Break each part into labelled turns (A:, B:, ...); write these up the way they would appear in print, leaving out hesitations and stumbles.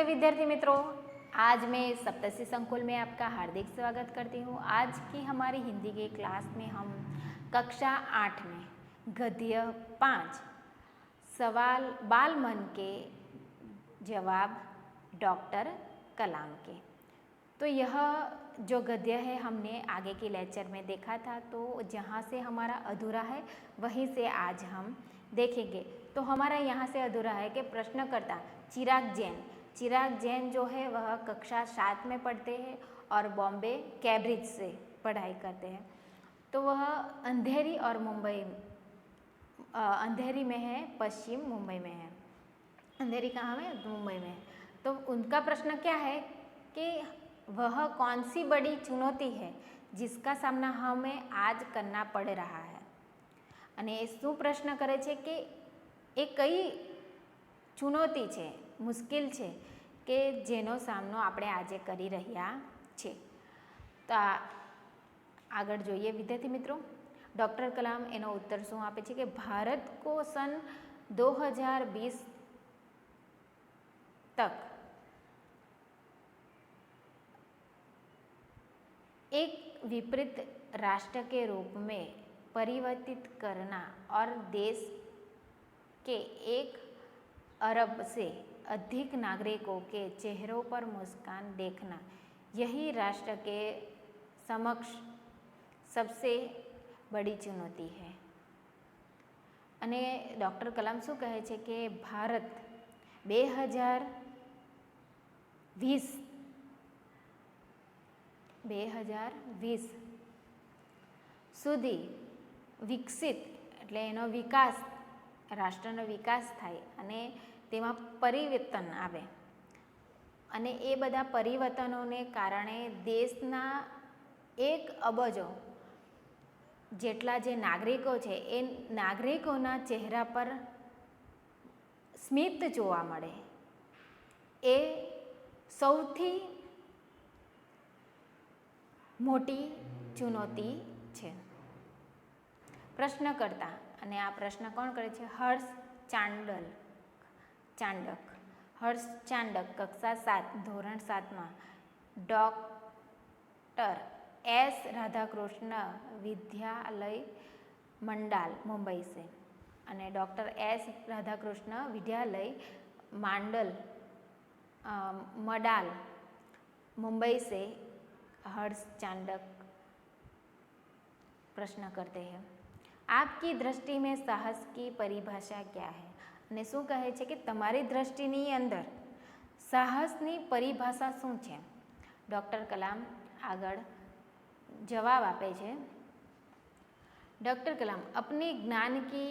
A: विद्यार्थी मित्रों, आज मैं सप्तशी संकुल में आपका हार्दिक स्वागत करती हूँ। आज की हमारी हिंदी के क्लास में हम कक्षा 8 में गद्य 5 सवाल बाल मन के जवाब डॉक्टर कलाम के, तो यह जो गद्य है हमने आगे के लेक्चर में देखा था, तो जहाँ से हमारा अधूरा है वहीं से आज हम देखेंगे। तो हमारा यहाँ से अधूरा है कि प्रश्नकर्ता चिराग जैन जो है वह कक्षा 7 में पढ़ते हैं और बॉम्बे कैम्ब्रिज से पढ़ाई करते हैं। तो वह अंधेरी और अंधेरी में है, पश्चिम मुंबई में है। अंधेरी कहाँ में? मुंबई में है। तो उनका प्रश्न क्या है कि वह कौन सी बड़ी चुनौती है जिसका सामना हमें आज करना पड़ रहा है, અને શું પ્રશ્ન કરે છે કે એ કઈ ચુનૌતી છે, મુશ્કેલ છે કે જેનો સામનો આપણે આજે કરી રહ્યા છે। તો આગળ જોઈએ વિદ્યાર્થી મિત્રો, ડૉક્ટર કલામ એનો ઉત્તર શું આપે છે કે ભારત को सन 2020 तक एक विपरीत राष्ट्र के रूप में परिवर्तित करना और देश के 1 अरब से अधिक नागरिकों के चेहरों पर मुस्कान देखना, यही राष्ट्र के समक्ष सबसे बड़ी चुनौती है। અને ડૉક્ટર કલામ શું કહે છે કે ભારત 2020 સુધી વિકસિત એટલે એનો વિકાસ, રાષ્ટ્રનો વિકાસ થાય અને તેમાં પરિવર્તન આવે, અને એ બધા પરિવર્તનોને કારણે દેશના 1 અબજો જેટલા જે નાગરિકો છે એ નાગરિકોના ચહેરા પર સ્મિત જોવા મળે, એ સૌથી મોટી ચુનૌતી છે। પ્રશ્નકર્તા, અને આ પ્રશ્ન કોણ કરે છે? હર્ષ ચાંડક કક્ષા 7 ધોરણ 7માં ડૉક્ટર एस राधाकृष्ण विद्यालय मंडाल मुंबई से, અને ડૉક્ટર एस राधाकृष्ण विद्यालय मडाल मुंबई से हर्ष चांडक प्रश्न करते हैं, आपकी दृष्टि में साहस की परिभाषा क्या है? અને શું કહે છે કે તમારી દૃષ્ટિની અંદર સાહસની પરિભાષા શું છે? ડૉક્ટર કલામ આગળ जवाब आपे छे। डॉक्टर कलाम अपने ज्ञान की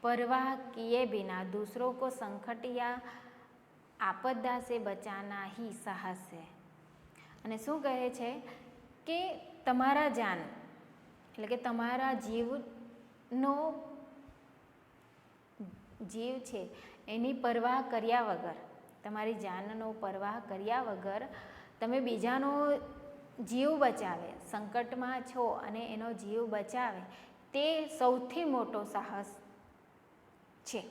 A: परवाह किए बिना दूसरों को संकट या आपदा से बचाना ही साहस है। અને શું કહે છે કે તમારા જાન એટલે કે તમારા જીવનો જીવ છે એની પરવાહ કર્યા વગર, તમારી જાનનો પરવાહ કર્યા વગર તમે બીજાનો જીવ બચાવે, સંકટમાં છો અને એનો જીવ બચાવે, તે સૌથી મોટો સાહસ છે।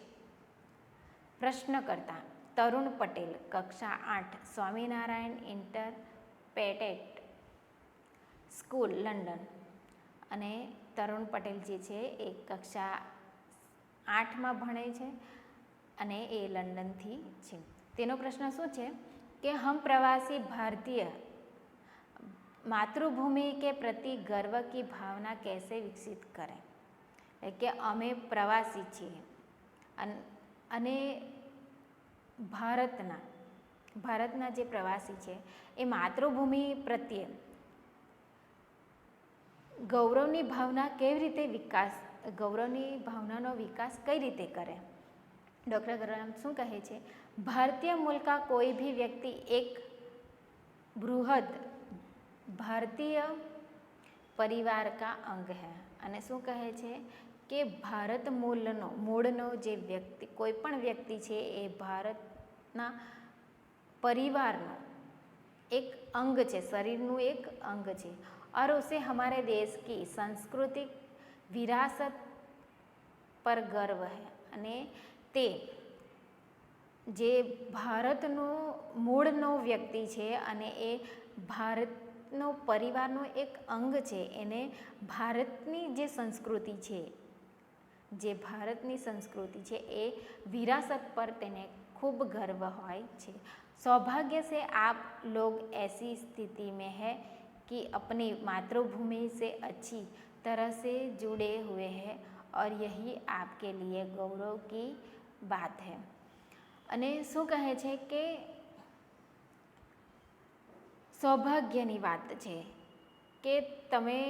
A: પ્રશ્નકર્તા તરુણ પટેલ કક્ષા 8 સ્વામિનારાયણ ઇન્ટરપ્રેટેડ સ્કૂલ લંડન, અને તરુણ પટેલ જે છે એ કક્ષા 8માં ભણે છે અને એ લંડનથી છે। તેનો પ્રશ્ન શું છે કે हम प्रवासी भारतीय मातृभूमि के प्रति गर्व की भावना कैसे विकसित करें? कि अमे प्रवासी छीए અને ભારતના જે પ્રવાસી છે એ માતૃભૂમિ પ્રત્યે ગૌરવની ભાવના કેવી રીતે ગૌરવની ભાવનાનો વિકાસ કઈ રીતે કરે? ડૉક્ટર કલામ શું કહે છે? ભારતીય મૂળ का कोई भी व्यक्ति एक बृहद ભારતીય પરિવાર કા અંગ હૈ, અને શું કહે છે કે ભારત મૂળનો જે વ્યક્તિ, કોઈ પણ વ્યક્તિ છે એ ભારતના પરિવારનો એક અંગ છે, શરીરનું એક અંગ છે। और उसे हमारे देश की सांस्कृतिक विरासत पर गर्व है, અને તે જે ભારતનો મૂળનો વ્યક્તિ છે અને એ ભારતનો પરિવારનો એક અંગ છે, એને ભારતની જે સંસ્કૃતિ છે, જે ભારતની સંસ્કૃતિ છે એ વિરાસત પર તેને खूब गर्व હોય છે। सौभाग्य से आप लोग ऐसी स्थिति में है कि अपनी मातृभूमि से अच्छी तरह से जुड़े हुए हैं और यही आपके लिए गौरव की बात है। અને શું કહે છે કે સૌભાગ્યની વાત છે કે તમે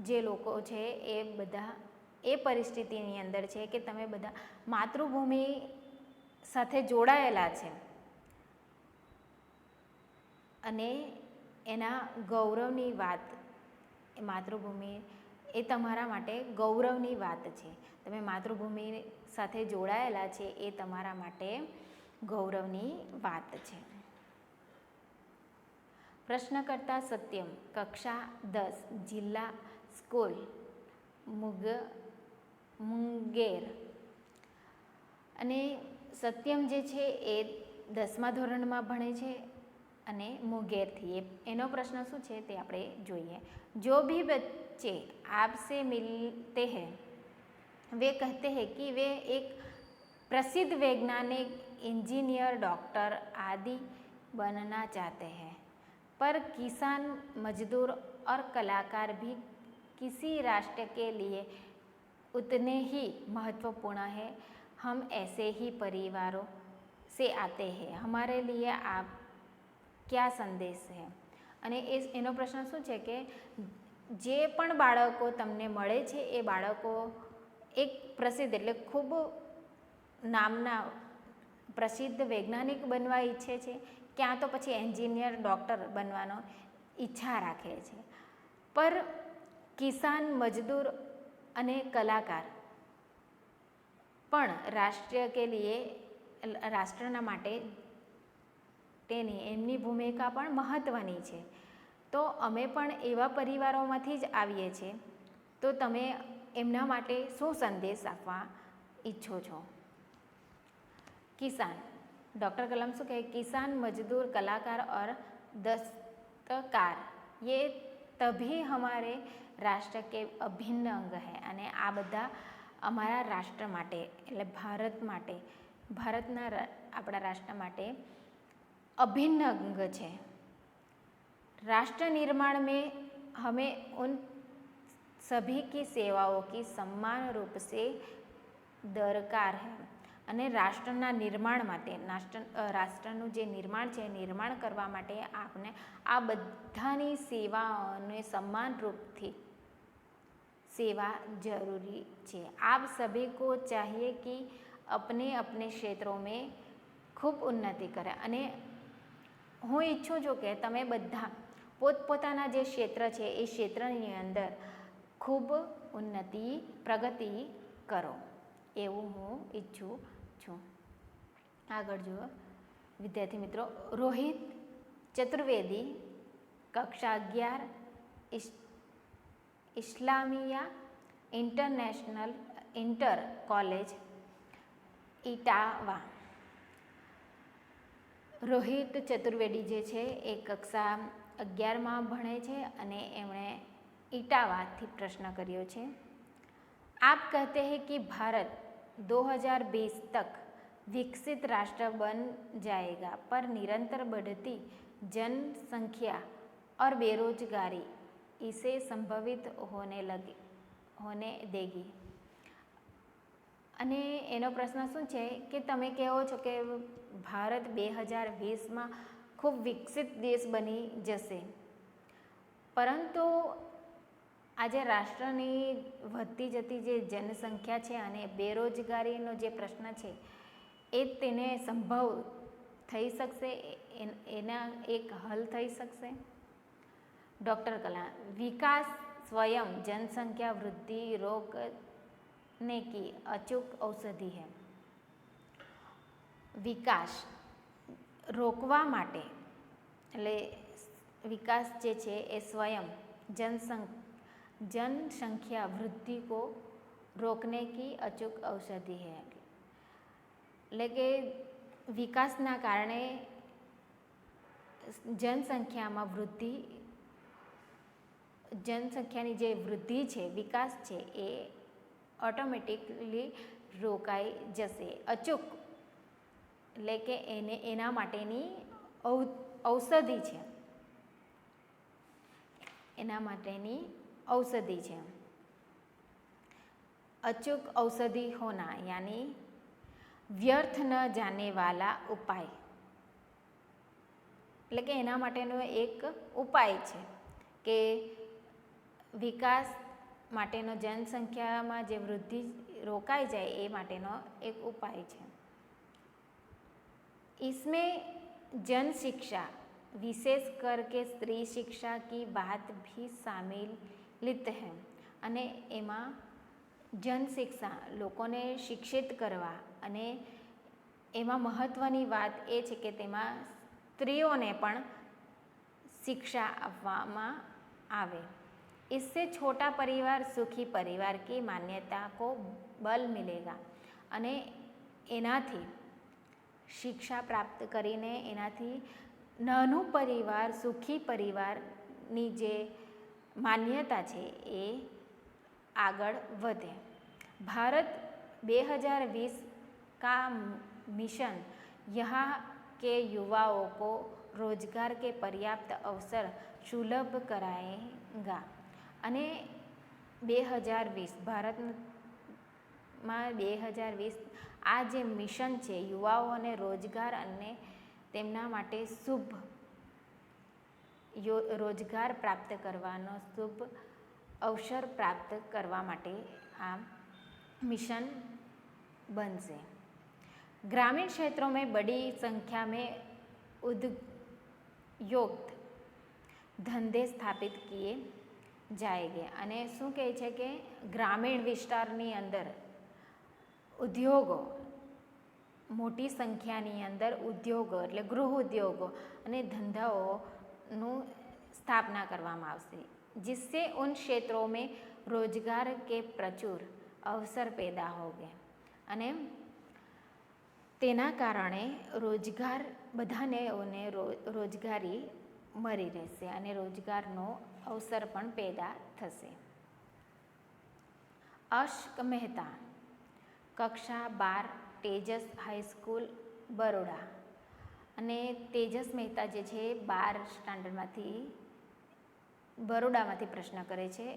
A: જે લોકો છે એ બધા એ પરિસ્થિતિની અંદર છે કે તમે બધા માતૃભૂમિ સાથે જોડાયેલા છે અને એના ગૌરવની વાત, માતૃભૂમિ એ તમારા માટે ગૌરવની વાત છે। તમે માતૃભૂમિ સાથે જોડાયેલા છે એ તમારા માટે ગૌરવની વાત છે। પ્રશ્નકર્તા સત્યમ, કક્ષા 10, જિલ્લા સ્કૂલ મુંગેર। અને સત્યમ જે છે એ 10મા ધોરણમાં ભણે છે અને મુંગેરથી। એનો પ્રશ્ન શું છે તે આપણે જોઈએ। જો भी बच्चे आपसे मिलते हैं वे कहते हैं कि वे एक प्रसिद्ध वैज्ञानिक, इंजीनियर, डॉक्टर आदि बनना चाहते हैं, पर किसान, मजदूर और कलाकार भी किसी राष्ट्र के लिए उतने ही महत्वपूर्ण है। हम ऐसे ही परिवारों से आते हैं, हमारे लिए आप क्या संदेश है। અને એનો પ્રશ્ન શું છે કે જે પણ બાળકો તમને મળે છે એ બાળકો એક પ્રસિદ્ધ એટલે ખૂબ નામના પ્રસિદ્ધ વૈજ્ઞાનિક બનવા ઈચ્છે છે, ક્યાં તો પછી એન્જિનિયર, ડૉક્ટર બનવાનો ઈચ્છા રાખે છે, પર કિસાન, મજદૂર અને કલાકાર પણ રાષ્ટ્ર કે લીએ રાષ્ટ્રના માટે તેની એમની ભૂમિકા પણ મહત્ત્વની છે। તો અમે પણ એવા પરિવારોમાંથી જ આવીએ છીએ, તો તમે એમના માટે શું સંદેશ આપવા ઈચ્છો છો। किसान, डॉक्टर कलाम શું કહે, किसान, मजदूर, कलाकार और दस्तकार ये तभी हमारे राष्ट्र के अभिन्न अंग है। અને આ બધા અમારા રાષ્ટ્ર માટે એટલે ભારત માટે, ભારતના આપણા રાષ્ટ્ર માટે अभिन्न अंग है। राष्ट्र निर्माण में हमें उन सभी की सेवाओं की समान रूप से दरकार है। અને રાષ્ટ્રના નિર્માણ માટે, રાષ્ટ્રનું જે નિર્માણ છે, નિર્માણ કરવા માટે આપણે આ બધાની સેવાઓને સમાન રૂપથી सेवा जरूरी है। आप सभी को चाहिए कि अपने अपने क्षेत्रों में खूब उन्नति करें। અને હું ઈચ્છું છું કે તમે બધા પોતપોતાના જે ક્ષેત્ર છે એ ક્ષેત્રની અંદર ખૂબ ઉન્નતિ, પ્રગતિ કરો, એવું હું ઈચ્છું છું। આગળ જુઓ વિદ્યાર્થી મિત્રો, રોહિત ચતુર્વેદી, કક્ષા 11, Islamia international inter college Etawah. Rohit Chaturvedi જે છે એ કક્ષા 11માં ભણે છે અને એમણે ઇટાવાથી પ્રશ્ન કર્યો છે। आप कहते हैं कि भारत 2020 तक विकसित राष्ट्र बन जाएगा, पर निरंतर बढ़ती जनसंख्या और बेरोजगारी इसे संभवित होने देगी। અને એનો પ્રશ્ન શું છે કે તમે કહો છો કે ભારત 2020માં ખૂબ વિકસિત દેશ બની જશે, પરંતુ આજે રાષ્ટ્રની વધતી જતી જે જનસંખ્યા છે અને બેરોજગારીનો જે પ્રશ્ન છે એ તેને સંભવ થઈ શકશે, એના એક હલ થઈ શકશે। डॉक्टर कलाम, विकास स्वयं जनसंख्या वृद्धि रोकने की अचूक औषधि है। વિકાસ રોકવા માટે એટલે વિકાસ જે છે એ સ્વયં जनसंख्या वृद्धि को रोकने की अचूक औषधि है। એટલે કે વિકાસના કારણે જનસંખ્યાની જે વૃદ્ધિ છે, વિકાસ છે, એ ઓટોમેટિકલી રોકાઈ જશે. અચૂક એટલે કે એના માટેની ઔષધિ છે, એના માટેની ઔષધિ છે. अचूक औषधि होना यानी व्यर्थ न जाने वाला उपाय, એટલે કે એના માટેનો એક ઉપાય છે કે વિકાસ માટેનો જનસંખ્યામાં જે વૃદ્ધિ રોકાઈ જાય એ માટેનો એક ઉપાય છે. इसमें जन शिक्षा विशेष करके स्त्री शिक्षा की बात भी शामिलित है. અને એમાં જન શિક્ષા, લોકોને શિક્ષિત કરવા, અને એમાં મહત્ત્વની વાત એ છે કે તેમાં સ્ત્રીઓને પણ શિક્ષા આપવામાં આવે. इससे छोटा परिवार सुखी परिवार की मान्यता को बल मिलेगा. અને એનાથી શિક્ષા પ્રાપ્ત કરીને એનાથી નાનું પરિવાર સુખી પરિવારની જે માન્યતા છે એ આગળ વધે. भारत 2020 का मिशन यहाँ के युवाओं को रोजगार के पर्याप्त अवसर सुलभ कराएगा. અને 2020 ભારતમાં 2020 આ જે મિશન છે યુવાઓને રોજગાર અને તેમના માટે રોજગાર પ્રાપ્ત કરવાનો શુભ અવસર પ્રાપ્ત કરવા માટે આ मिशन बनसे. ग्रामीण क्षेत्रों में बड़ी संख्या में उद्योग धंधे स्थापित किए जाएंगे. અને શું કહે છે કે ગ્રામીણ વિસ્તારની અંદર ઉદ્યોગો, મોટી સંખ્યાની અંદર ઉદ્યોગો એટલે ગૃહ ઉદ્યોગો અને ધંધાઓનું સ્થાપના કરવામાં આવશે. जिससे उन क्षेत्रों में रोजगार के प्रचुर અવસર પેદા હોગે. અને તેના કારણે રોજગાર બધાને રોજગારી મળી રહેશે અને રોજગારનો અવસર પણ પેદા થશે. અશ્ક મહેતા, કક્ષા 12, તેજસ હાઈસ્કૂલ, બરોડા. અને તેજસ મહેતા જે છે 12 સ્ટાન્ડર્ડમાંથી બરોડામાંથી પ્રશ્ન કરે છે.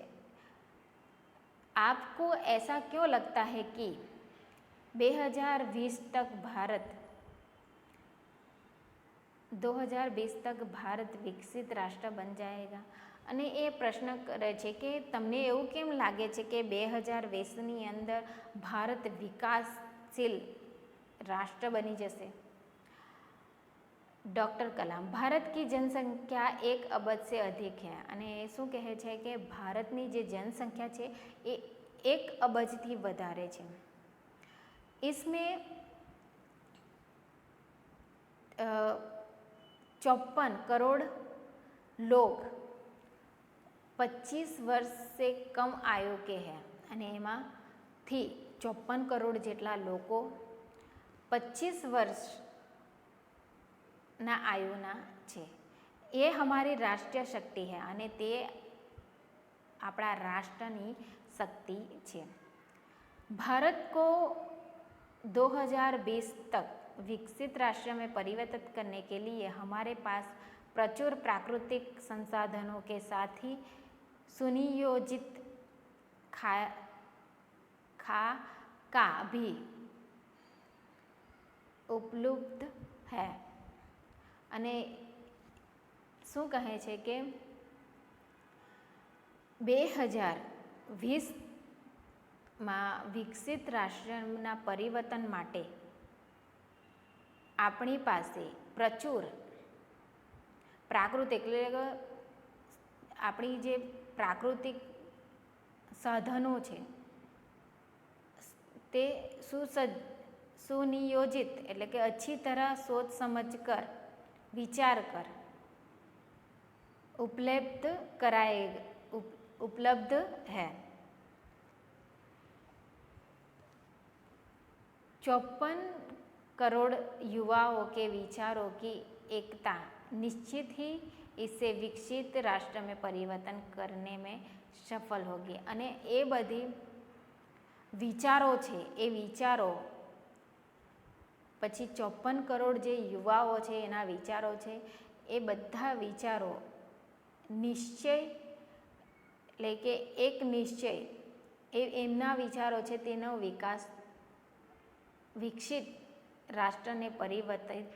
A: आपको ऐसा क्यों लगता है कि 2020 तक भारत विकसित राष्ट्र बन जाएगा. અને એ પ્રશ્ન કરે છે કે તમને એવું કેમ લાગે છે કે 2020ની અંદર ભારત વિકાસશીલ રાષ્ટ્ર બની જશે. डॉक्टर कलाम, भारत की जनसंख्या 1 अबज से अधिक है. અને શું કહે છે કે ભારતની જે જનસંખ્યા છે એ 1 અબજથી વધારે છે. इसमें 54 करोड़ लोग 25 वर्ष से कम आयु के हैं. અને એમાંથી 54 કરોડ જેટલા લોકો 25 વર્ષના આયુના છે. એ हमारी राष्ट्रीय शक्ति है અને તે આપણા રાષ્ટ્રની शक्ति છે. भारत को 2020 तक विकसित राष्ट्र में परिवर्तित करने के लिए हमारे पास प्रचुर प्राकृतिक संसाधनों के साथ ही सुनियोजित का भी उपलब्ध है. અને શું કહે છે કે 2020માં વિકસિત રાષ્ટ્રના પરિવર્તન માટે આપણી પાસે પ્રચુર પ્રાકૃતિક એટલે આપણી જે પ્રાકૃતિક સાધનો છે તે સુનિયોજિત એટલે કે अच्छी तरह सोच समझ कर विचार कर उपलब्ध है. 54 करोड़ युवाओं के विचारों की एकता निश्चित ही इससे विकसित राष्ट्र में परिवर्तन करने में सफल होगी। અને એ બધી વિચારો છે એ વિચારો પછી 54 કરોડ જે યુવાઓ છે એના વિચારો છે એ બધા વિચારો નિશ્ચય એટલે કે એક નિશ્ચય એ એમના વિચારો છે તેનો વિકાસ વિકસિત રાષ્ટ્રને પરિવર્તિત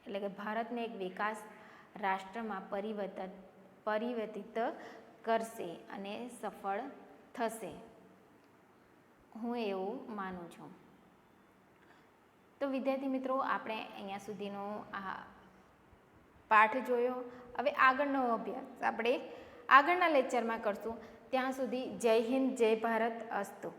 A: એટલે કે ભારતને એક વિકાસ રાષ્ટ્રમાં પરિવર્તિત કરશે અને સફળ થશે, હું એવું માનું છું। તો વિદ્યાર્થી મિત્રો, આપણે અહીંયા સુધીનો આ પાઠ જોયો। હવે આગળનો અભ્યાસ આપણે આગળના લેક્ચરમાં કરશું। ત્યાં સુધી જય હિન્દ, જય ભારત, અસ્તુ।